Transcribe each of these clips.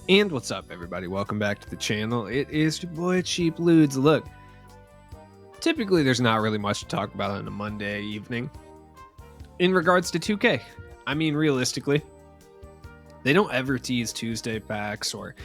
And what's up, everybody? Welcome back to the channel. It is your boy Cheap Ludes. Look, typically there's not really much to talk about on a Monday evening in regards to 2K. I mean, realistically, they don't ever tease Tuesday packs or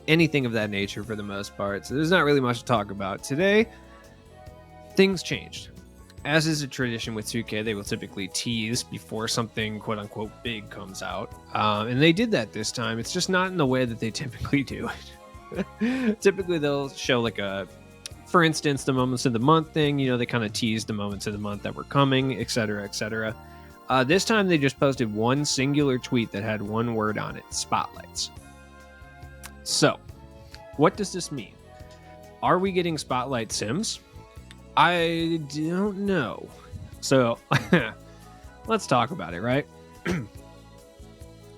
anything of that nature for the most part, so there's not really much to talk about. Today, things changed. As is a tradition with 2K, they will typically tease before something quote-unquote big comes out. And they did that this time. It's just not in the way that they typically do it. Typically, they'll show for instance, the moments of the month thing. You know, they kind of teased the moments of the month that were coming, etc., etc. This time, they just posted one singular tweet that had one word on it: spotlights. So, what does this mean? Are we getting Spotlight Sims? I don't know. So, let's talk about it, right?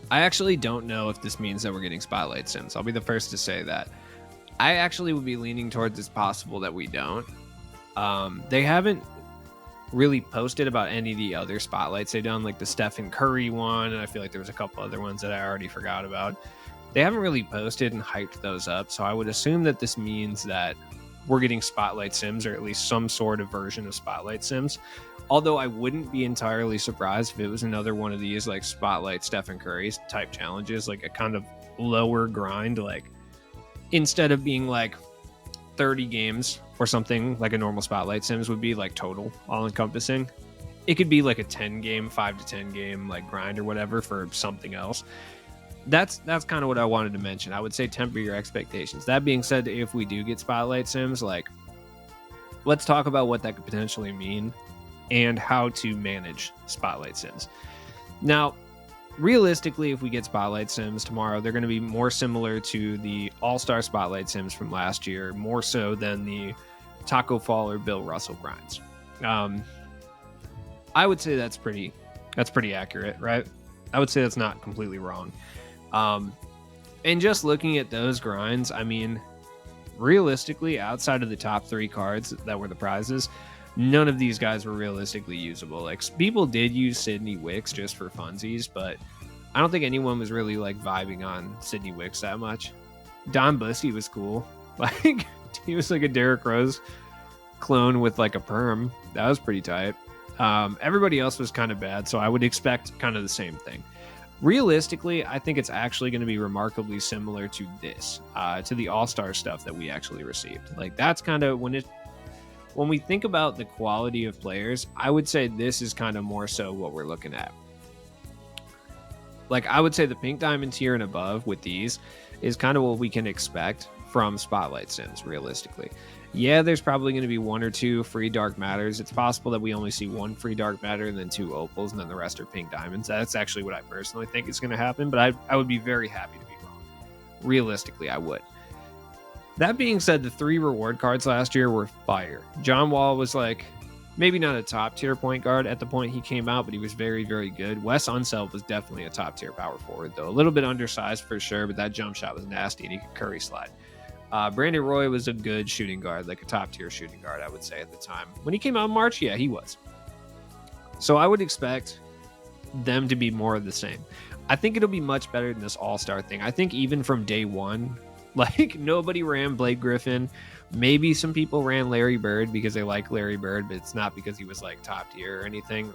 I actually don't know if this means that we're getting Spotlight Sims. I'll be the first to say that. I actually would be leaning towards it's possible that we don't. They haven't really posted about any of the other spotlights they've done, like the Stephen Curry one, and I feel like there was a couple other ones that I already forgot about. They haven't really posted and hyped those up, so I would assume that this means that we're getting Spotlight Sims, or at least some sort of version of Spotlight Sims. Although I wouldn't be entirely surprised if it was another one of these like Spotlight Stephen Curry type challenges, like a kind of lower grind, like instead of being like 30 games or something like a normal Spotlight Sims would be, like total all encompassing. It could be like a 10 game, 5 to 10 game like grind or whatever for something else. That's kind of what I wanted to mention. I would say temper your expectations. That being said, if we do get Spotlight Sims, like, let's talk about what that could potentially mean and how to manage Spotlight Sims. Now, realistically, if we get Spotlight Sims tomorrow, they're going to be more similar to the All-Star Spotlight Sims from last year, more so than the Taco Fall or Bill Russell grinds. I would say that's pretty accurate, right? I would say that's not completely wrong. And just looking at those grinds, I mean, realistically, outside of the top 3 cards that were the prizes, none of these guys were realistically usable. Like, people did use Sidney Wicks just for funsies, but I don't think anyone was really like vibing on Sidney Wicks that much. Don Bussey was cool. Like, he was like a Derrick Rose clone with like a perm. That was pretty tight. Everybody else was kind of bad, so I would expect kind of the same thing. Realistically, I think it's actually going to be remarkably similar to this, to the All-Star stuff that we actually received. Like, that's kind of when we think about the quality of players, I would say this is kind of more so what we're looking at. Like, I would say the Pink Diamond tier and above with these is kind of what we can expect from Spotlight Sims, realistically. Yeah, there's probably going to be 1 or 2 free Dark Matters. It's possible that we only see 1 free Dark Matter and then 2 Opals, and then the rest are Pink Diamonds. That's actually what I personally think is going to happen, but I would be very happy to be wrong. Realistically, I would. That being said, the 3 reward cards last year were fire. John Wall was like, maybe not a top tier point guard at the point he came out, but he was very, very good. Wes Unseld was definitely a top tier power forward, though. A little bit undersized for sure, but that jump shot was nasty and he could curry slide. Brandon Roy was a good shooting guard, like a top tier shooting guard, I would say at the time. When he came out in March, yeah, he was. So I would expect them to be more of the same. I think it'll be much better than this All-Star thing. I think even from day one, like, nobody ran Blake Griffin. Maybe some people ran Larry Bird because they like Larry Bird, but it's not because he was like top tier or anything.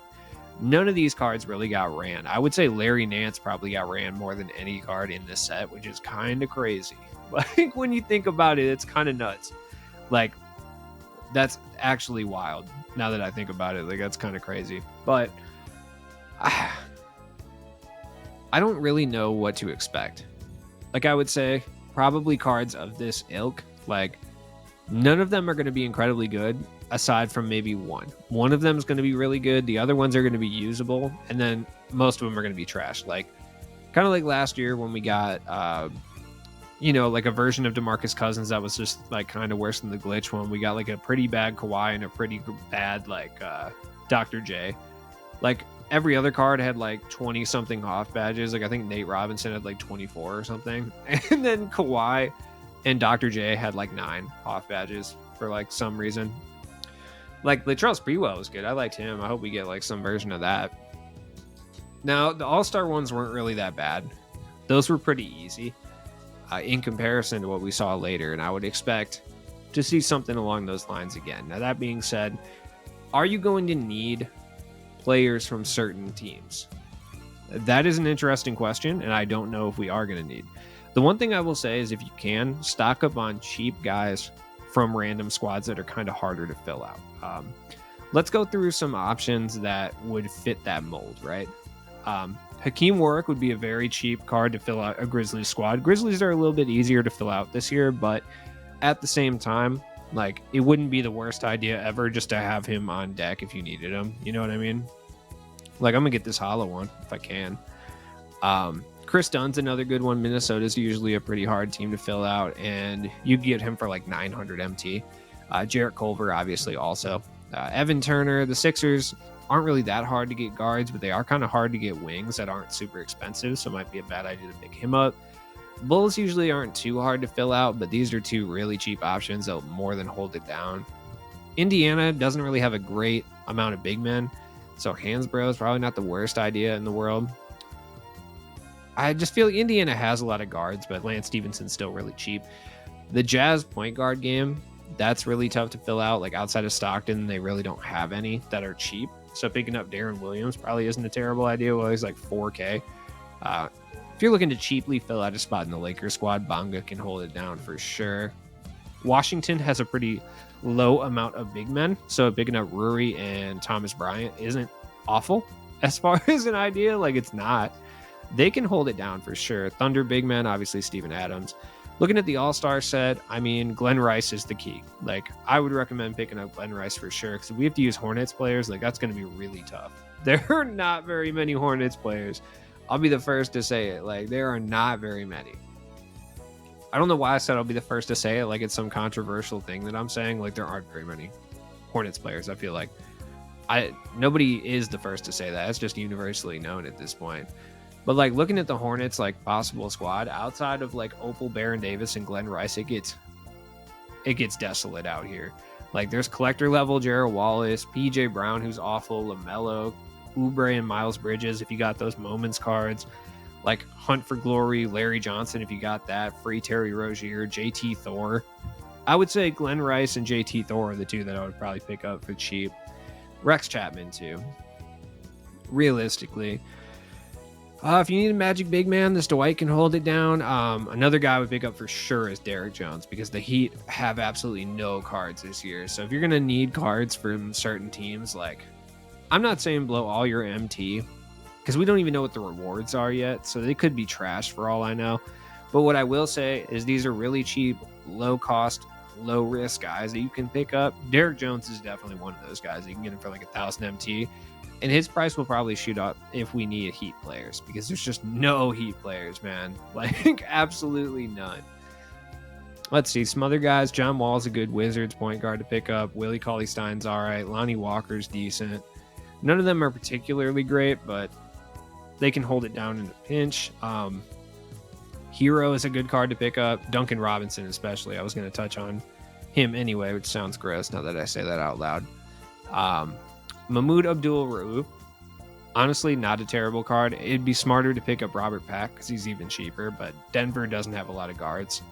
None of these cards really got ran. I would say Larry Nance probably got ran more than any card in this set, which is kind of crazy. Like, when you think about it, it's kind of nuts. Like, that's actually wild now that I think about it. Like, that's kind of crazy. But I don't really know what to expect. Like, I would say probably cards of this ilk, like, none of them are going to be incredibly good aside from maybe one. One of them is going to be really good. The other ones are going to be usable. And then most of them are going to be trash. Like, kind of like last year when we got, like a version of DeMarcus Cousins that was just like kind of worse than the glitch one. We got like a pretty bad Kawhi and a pretty bad like Dr. J. Like, every other card had like 20 something off badges. Like, I think Nate Robinson had like 24 or something. And then Kawhi and Dr. J had like 9 off badges for like some reason. Like, Latrell Sprewell was good. I liked him. I hope we get like some version of that. Now, the All-Star ones weren't really that bad. Those were pretty easy. in comparison to what we saw later. And I would expect to see something along those lines again. Now, that being said, are you going to need players from certain teams? That is an interesting question, and I don't know if we are going to need. The one thing I will say is if you can, stock up on cheap guys from random squads that are kind of harder to fill out. Let's go through some options that would fit that mold, right? Hakeem Warwick would be a very cheap card to fill out a Grizzlies squad. Grizzlies are a little bit easier to fill out this year, but at the same time, like, it wouldn't be the worst idea ever just to have him on deck if you needed him. You know what I mean? Like, I'm gonna get this hollow one if I can. Chris Dunn's another good one. Minnesota's usually a pretty hard team to fill out, and you get him for like 900 MT. Jarrett Culver, obviously, also. Evan Turner. The Sixers aren't really that hard to get guards, but they are kind of hard to get wings that aren't super expensive, so it might be a bad idea to pick him up. Bulls usually aren't too hard to fill out, but these are two really cheap options that'll more than hold it down. Indiana doesn't really have a great amount of big men, so Hansbrough is probably not the worst idea in the world. I just feel like Indiana has a lot of guards, but Lance Stevenson's still really cheap. The Jazz point guard game, that's really tough to fill out. Like, outside of Stockton, they really don't have any that are cheap. So picking up Darren Williams probably isn't a terrible idea. Well, he's like 4K. If you're looking to cheaply fill out a spot in the Lakers squad, Bonga can hold it down for sure. Washington has a pretty low amount of big men, so picking up Ruri and Thomas Bryant isn't awful as far as an idea. Like, it's not. They can hold it down for sure. Thunder big men, obviously Steven Adams. Looking at the All-Star set, I mean, Glenn Rice is the key. Like, I would recommend picking up Glenn Rice for sure, because if we have to use Hornets players, like, that's going to be really tough. There are not very many Hornets players. I'll be the first to say it. Like, there are not very many. I don't know why I said I'll be the first to say it. Like, it's some controversial thing that I'm saying. Like, there aren't very many Hornets players. I feel like nobody is the first to say that. It's just universally known at this point. But, like, looking at the Hornets, like, possible squad, outside of, like, Opal, Baron Davis, and Glenn Rice, it gets desolate out here. Like, there's collector level Jarrett Wallace, PJ Brown, who's awful, LaMelo, Oubre, and Miles Bridges, if you got those moments cards. Like, Hunt for Glory, Larry Johnson, if you got that. Free Terry Rozier, JT Thor. I would say Glenn Rice and JT Thor are the two that I would probably pick up for cheap. Rex Chapman, too. Realistically. If you need a magic big man, this Dwight can hold it down. Another guy I would pick up for sure is Derrick Jones, because the Heat have absolutely no cards this year. So if you're going to need cards from certain teams, like, I'm not saying blow all your MT, because we don't even know what the rewards are yet. So they could be trash for all I know. But what I will say is these are really cheap, low cost, low risk guys that you can pick up. Derrick Jones is definitely one of those guys. You can get him for like 1,000 MT. And his price will probably shoot up if we need Heat players, because there's just no Heat players, man. Like, absolutely none. Let's see. Some other guys. John Wall's a good Wizards point guard to pick up. Willie Cauley-Stein's all right. Lonnie Walker's decent. None of them are particularly great, but they can hold it down in a pinch. Hero is a good card to pick up. Duncan Robinson especially. I was going to touch on him anyway, which sounds gross now that I say that out loud. Mahmoud Abdul-Rauf, honestly, not a terrible card. It'd be smarter to pick up Robert Pack because he's even cheaper, but Denver doesn't have a lot of guards.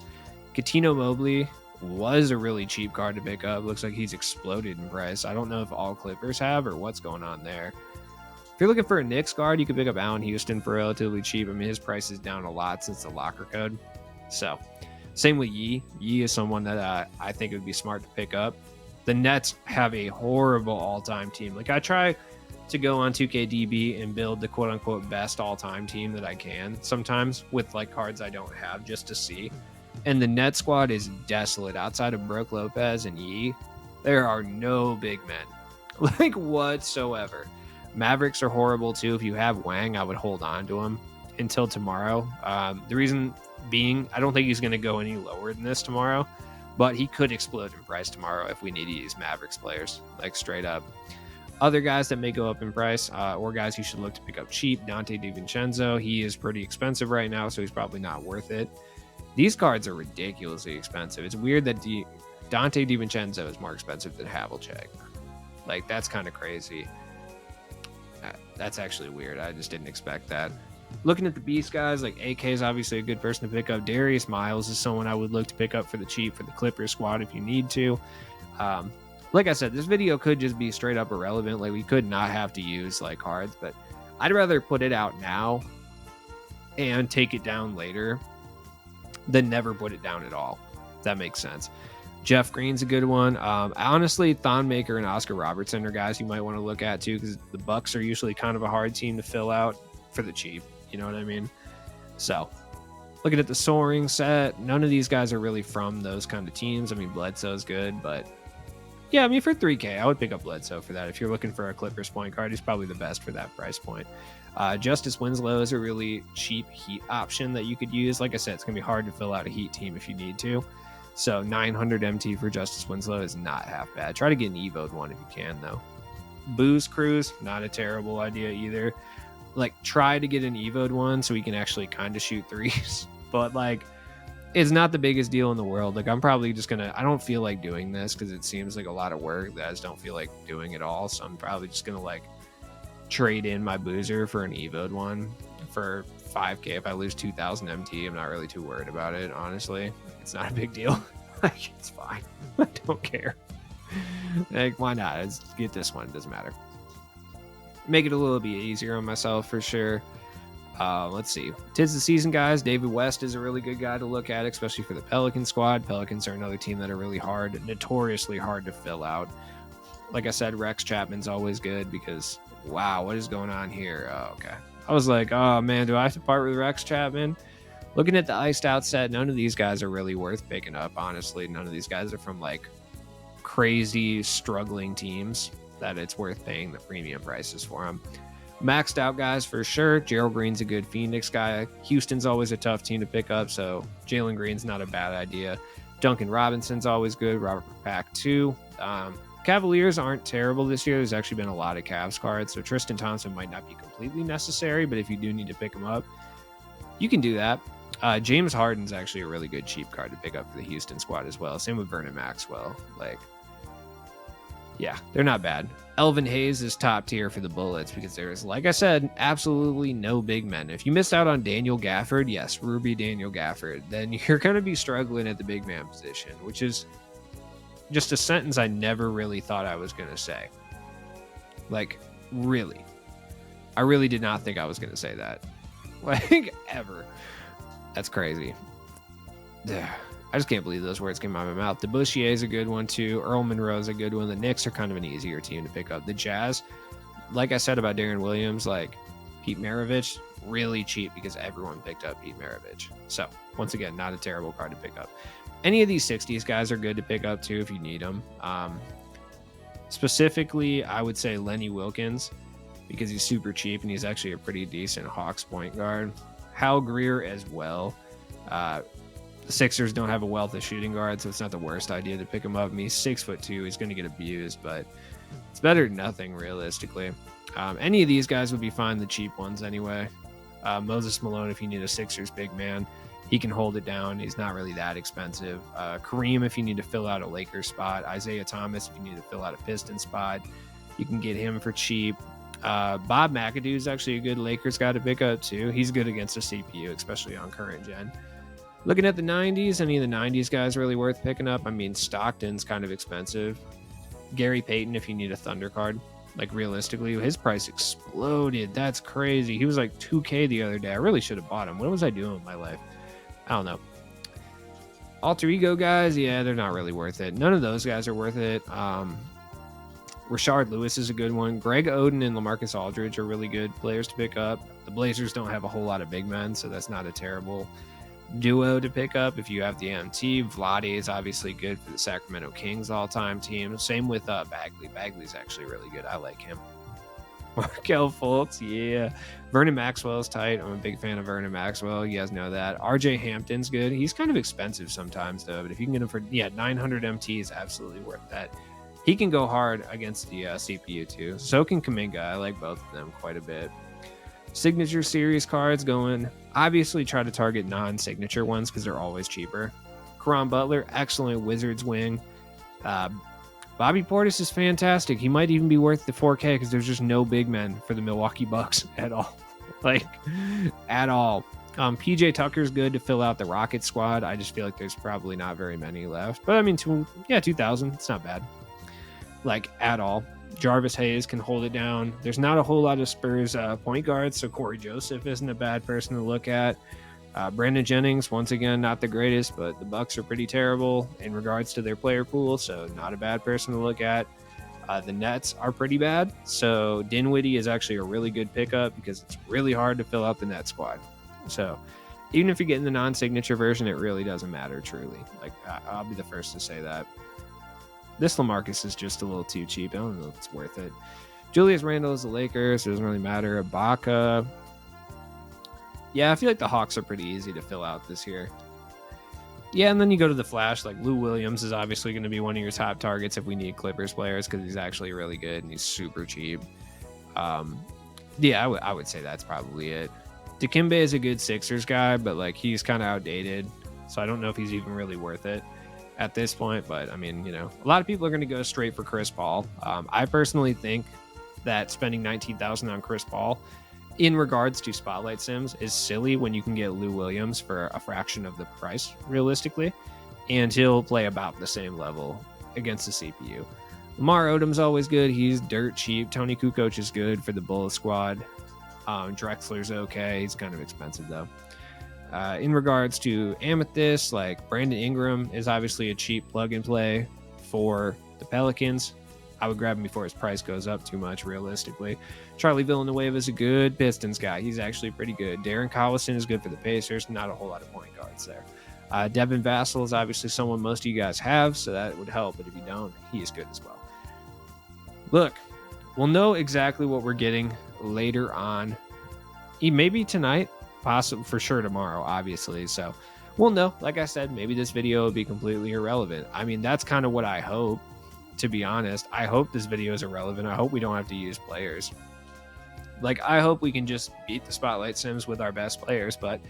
Cuttino Mobley was a really cheap card to pick up. Looks like he's exploded in price. I don't know if all Clippers have or what's going on there. If you're looking for a Knicks guard, you could pick up Allen Houston for relatively cheap. I mean, his price is down a lot since the locker code. So, same with Yee. Yee is someone that I think it would be smart to pick up. The Nets have a horrible all-time team. Like, I try to go on 2KDB and build the quote-unquote best all-time team that I can sometimes with, like, cards I don't have just to see. And the Nets squad is desolate. Outside of Brook Lopez and Yee, there are no big men. Like, whatsoever. Mavericks are horrible, too. If you have Wang, I would hold on to him until tomorrow. The reason being, I don't think he's going to go any lower than this tomorrow. But he could explode in price tomorrow if we need to use Mavericks players, like, straight up. Other guys that may go up in price, or guys you should look to pick up cheap, Dante DiVincenzo. He is pretty expensive right now, so he's probably not worth it. These cards are ridiculously expensive. It's weird that Dante DiVincenzo is more expensive than Havlicek. Like, that's kind of crazy. That's actually weird. I just didn't expect that. Looking at the beast guys, like AK is obviously a good person to pick up. Darius Miles is someone I would look to pick up for the cheap for the Clippers squad if you need to. Like I said, this video could just be straight up irrelevant. Like we could not have to use like cards, but I'd rather put it out now and take it down later than never put it down at all. If that makes sense. Jeff Green's a good one. Honestly, Thon Maker and Oscar Robertson are guys you might want to look at too, because the Bucks are usually kind of a hard team to fill out for the cheap. You know what I mean? So looking at the soaring set, none of these guys are really from those kind of teams. I mean, Bledsoe's good, but yeah, I mean, for 3K, I would pick up Bledsoe for that. If you're looking for a Clippers point guard, he's probably the best for that price point. Justice Winslow is a really cheap Heat option that you could use. Like I said, it's going to be hard to fill out a Heat team if you need to. So 900 MT for Justice Winslow is not half bad. Try to get an Evo'd one if you can, though. Booze Cruise, not a terrible idea either. Like, try to get an Evo'd one so he can actually kind of shoot threes. But, like, it's not the biggest deal in the world. Like, I'm probably just going to... I don't feel like doing this because it seems like a lot of work that I just don't feel like doing at all. So I'm probably just going to, like, trade in my Boozer for an Evo'd one for 5K. If I lose 2,000 MT, I'm not really too worried about it, honestly. It's not a big deal. Like, it's fine. I don't care. Like, why not? Let's get this one. It doesn't matter. Make it a little bit easier on myself for sure. Let's see. 'Tis the season, guys. David West is a really good guy to look at, especially for the Pelican squad. Pelicans are another team that are really hard, notoriously hard to fill out. Like I said, Rex Chapman's always good because, wow, what is going on here? Oh, okay. I was like, oh man, do I have to part with Rex Chapman? Looking at the iced out set, none of these guys are really worth picking up, honestly. None of these guys are from like crazy struggling teams that it's worth paying the premium prices for them. Maxed out guys for sure. Gerald Green's a good Phoenix guy. Houston's always a tough team to pick up, so Jalen Green's not a bad idea. Duncan Robinson's always good. Robert Pack too. Cavaliers aren't terrible this year. There's actually been a lot of Cavs cards, so Tristan Thompson might not be completely necessary, but if you do need to pick him up, you can do that. James Harden's actually a really good cheap card to pick up for the Houston squad as well. Same with Vernon Maxwell. Like, yeah, they're not bad. Elvin Hayes is top tier for the Bullets because there's, like I said, absolutely no big men. If you missed out on Daniel Gafford, yes, Ruby Daniel Gafford, then you're going to be struggling at the big man position, which is just a sentence I never really thought I was going to say. Like, really. I really did not think I was going to say that. Like, ever. That's crazy. I just can't believe those words came out of my mouth. The Bouchier is a good one too. Earl Monroe is a good one. The Knicks are kind of an easier team to pick up. The Jazz, like I said about Darren Williams, like Pete Maravich, really cheap because everyone picked up Pete Maravich. So once again, not a terrible card to pick up. Any of these 60s guys are good to pick up too if you need them. Specifically, I would say Lenny Wilkins because he's super cheap and he's actually a pretty decent Hawks point guard. Hal Greer as well. The Sixers don't have a wealth of shooting guards, so it's not the worst idea to pick him up. I mean, he's 6'2". He's going to get abused, but it's better than nothing, realistically. Any of these guys would be fine, the cheap ones anyway. Moses Malone, if you need a Sixers big man, he can hold it down. He's not really that expensive. Kareem, if you need to fill out a Lakers spot. Isaiah Thomas, if you need to fill out a Pistons spot, you can get him for cheap. Bob McAdoo is actually a good Lakers guy to pick up, too. He's good against a CPU, especially on current gen. Looking at the 90s, any of the 90s guys really worth picking up? I mean, Stockton's kind of expensive. Gary Payton, if you need a Thunder card. Like, realistically, his price exploded. That's crazy. He was like 2K the other day. I really should have bought him. What was I doing with my life? I don't know. Alter Ego guys, yeah, they're not really worth it. None of those guys are worth it. Rashard Lewis is a good one. Greg Oden and LaMarcus Aldridge are really good players to pick up. The Blazers don't have a whole lot of big men, so that's not a terrible duo to pick up if you have the MT. Vlade is obviously good for the Sacramento Kings all-time team. Same with Bagley. Bagley's actually really good. I like him. Markelle Fultz, yeah. Vernon Maxwell's tight. I'm a big fan of Vernon Maxwell. You guys know that. RJ Hampton's good. He's kind of expensive sometimes, though. But if you can get him for 900 MT is absolutely worth that. He can go hard against the CPU, too. So can Kuminga. I like both of them quite a bit. Signature series cards going, obviously try to target non-signature ones because they're always cheaper. Caron Butler, excellent Wizards wing. Bobby Portis is fantastic. He might even be worth the 4K because there's just no big men for the Milwaukee Bucks at all. like at all. PJ Tucker's good to fill out the Rocket squad. I just feel like there's probably not very many left. But I mean, 2,000. It's not bad. Like at all. Jarvis Hayes can hold it down. There's not a whole lot of Spurs point guards, so Corey Joseph isn't a bad person to look at. Brandon Jennings, once again, not the greatest, but the Bucks are pretty terrible in regards to their player pool, so not a bad person to look at. The Nets are pretty bad, so Dinwiddie is actually a really good pickup because it's really hard to fill out the net squad. So even if you're getting the non-signature version, it really doesn't matter, truly. Like, I'll be the first to say that. This LaMarcus is just a little too cheap. I don't know if it's worth it. Julius Randle is the Lakers. It doesn't really matter. Ibaka. Yeah, I feel like the Hawks are pretty easy to fill out this year. Yeah, and then you go to the Flash. Like, Lou Williams is obviously going to be one of your top targets if we need Clippers players because he's actually really good and he's super cheap. Yeah, I would say that's probably it. Dikembe is a good Sixers guy, but like he's kind of outdated, so I don't know if he's even really worth it at this point. But I mean, a lot of people are going to go straight for Chris Paul. I personally think that spending $19,000 on Chris Paul in regards to Spotlight Sims is silly when you can get Lou Williams for a fraction of the price realistically, and he'll play about the same level against the CPU. Lamar Odom's always good. He's dirt cheap. Tony Kukoc is good for the Bullet squad. Drexler's okay. He's kind of expensive though. In regards to Amethyst, like Brandon Ingram is obviously a cheap plug and play for the Pelicans. I would grab him before his price goes up too much, realistically. Charlie Villanueva is a good Pistons guy. He's actually pretty good. Darren Collison is good for the Pacers. Not a whole lot of point guards there. Devin Vassell is obviously someone most of you guys have, so that would help. But if you don't, he is good as well. Look, we'll know exactly what we're getting later on. Maybe tonight, possibly for sure tomorrow, obviously. So we'll know. Like I said, maybe this video will be completely irrelevant. I mean, that's kind of what I hope, to be honest. I hope this video is irrelevant. I hope we don't have to use players. Like, I hope we can just beat the Spotlight Sims with our best players, but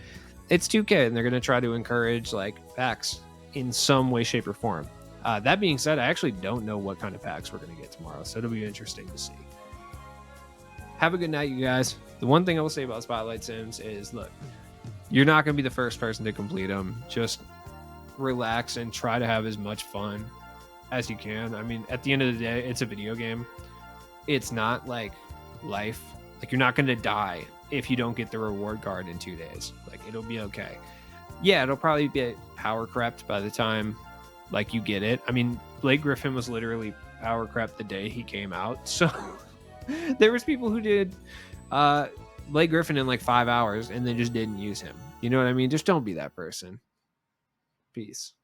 it's 2K, and they're going to try to encourage, like, packs in some way, shape, or form. That being said, I actually don't know what kind of packs we're going to get tomorrow, so it'll be interesting to see. Have a good night, you guys. The one thing I will say about Spotlight Sims is, look, you're not going to be the first person to complete them. Just relax and try to have as much fun as you can. I mean, at the end of the day, it's a video game. It's not like life. Like, you're not going to die if you don't get the reward card in 2 days. Like, it'll be okay. Yeah, it'll probably be power crept by the time, like, you get it. I mean, Blake Griffin was literally power crept the day he came out. So there was people who did Blake Griffin in like 5 hours and then just didn't use him. You know what I mean? Just don't be that person. Peace.